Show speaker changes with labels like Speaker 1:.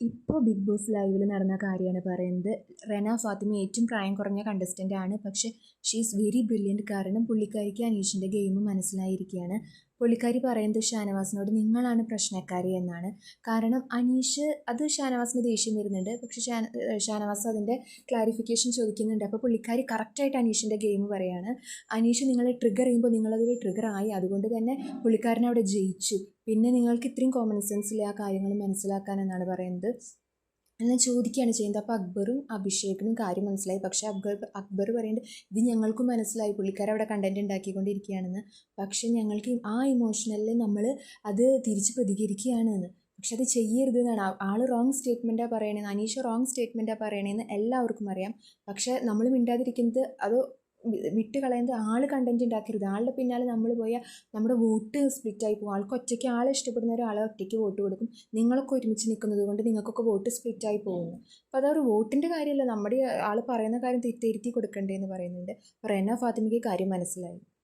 Speaker 1: ഇപ്പോൾ big boss ലൈവിൽ നടന്ന കാര്യമാണ് പറയുന്നത്. റെന ഫാത്തിമ ഏറ്റവും പ്രായം കുറഞ്ഞ കണ്ടസ്റ്റൻ്റ് ആണ്. പക്ഷേ ഷീ ഈസ് വെരി ബ്രില്യൻറ്റ്. കാരണം പുള്ളിക്കാരിക്ക് അനീഷിൻ്റെ ഗെയിം മനസ്സിലായിരിക്കുകയാണ്. പുള്ളിക്കാരി പറയുന്നത് ഷാനവാസിനോട് നിങ്ങളാണ് പ്രശ്നക്കാരി എന്നാണ്. കാരണം അനീഷ് അത് ഷാനവാസിന് ദേഷ്യം വരുന്നുണ്ട്. പക്ഷേ ഷാനവാസ് അതിൻ്റെ ക്ലാരിഫിക്കേഷൻ ചോദിക്കുന്നുണ്ട്. അപ്പോൾ പുള്ളിക്കാരി കറക്റ്റായിട്ട് അനീഷിൻ്റെ ഗെയിം പറയുകയാണ്. അനീഷ് നിങ്ങളെ ട്രിഗർ ചെയ്യുമ്പോൾ നിങ്ങളതിൽ ട്രിഗർ ആയി, അതുകൊണ്ട് തന്നെ പുള്ളിക്കാരൻ അവിടെ ജയിച്ചു. പിന്നെ നിങ്ങൾക്ക് ഇത്രയും കോമൺ സെൻസിൽ ആ കാര്യങ്ങൾ മനസ്സിലാക്കാനെന്നാണ് പറയുന്നത്. എല്ലാം ചോദിക്കുകയാണ് ചെയ്യുന്നത്. അപ്പോൾ അക്ബറും അഭിഷേകിനും കാര്യം മനസ്സിലായി. പക്ഷേ അക്ബർ പറയുന്നുണ്ട് ഇത് ഞങ്ങൾക്കും മനസ്സിലായി, പുള്ളിക്കാരവിടെ കണ്ടൻറ് ഉണ്ടാക്കിക്കൊണ്ടിരിക്കുകയാണെന്ന്. പക്ഷേ ഞങ്ങൾക്ക് ആ ഇമോഷണലിൽ നമ്മൾ അത് തിരിച്ച് പ്രതികരിക്കുകയാണെന്ന്. പക്ഷെ അത് ചെയ്യരുത് എന്നാണ്. ആൾ റോങ് സ്റ്റേറ്റ്മെൻറ്റാണ് പറയണേന്ന്, അനീഷ റോങ് സ്റ്റേറ്റ്മെൻറ്റാണ് പറയണേന്ന് എല്ലാവർക്കും അറിയാം. പക്ഷേ നമ്മൾ മിണ്ടാതിരിക്കുന്നത് അത് വിട്ട് കളയുന്നത്. ആൾ കണ്ടൻറ് ഉണ്ടാക്കരുത്. ആളുടെ പിന്നാലെ നമ്മൾ പോയാൽ നമ്മുടെ വോട്ട് സ്പ്ലിറ്റായി പോകും. ആൾക്ക് ഒറ്റയ്ക്ക് ആളെ ഇഷ്ടപ്പെടുന്ന ഒരാളെ ഒറ്റയ്ക്ക് വോട്ട് കൊടുക്കും. നിങ്ങളൊക്കെ ഒരുമിച്ച് നിൽക്കുന്നത് കൊണ്ട് നിങ്ങൾക്കൊക്കെ വോട്ട് സ്പ്ലിറ്റായി പോകുന്നു. അപ്പോൾ അതൊരു വോട്ടിൻ്റെ കാര്യമല്ല, നമ്മുടെ ആൾ പറയുന്ന കാര്യം തിരുത്തി കൊടുക്കണ്ടേന്ന് പറയുന്നുണ്ട്. അപ്പോൾ റെന ഫാത്തിമയ്ക്ക് കാര്യം മനസ്സിലായി.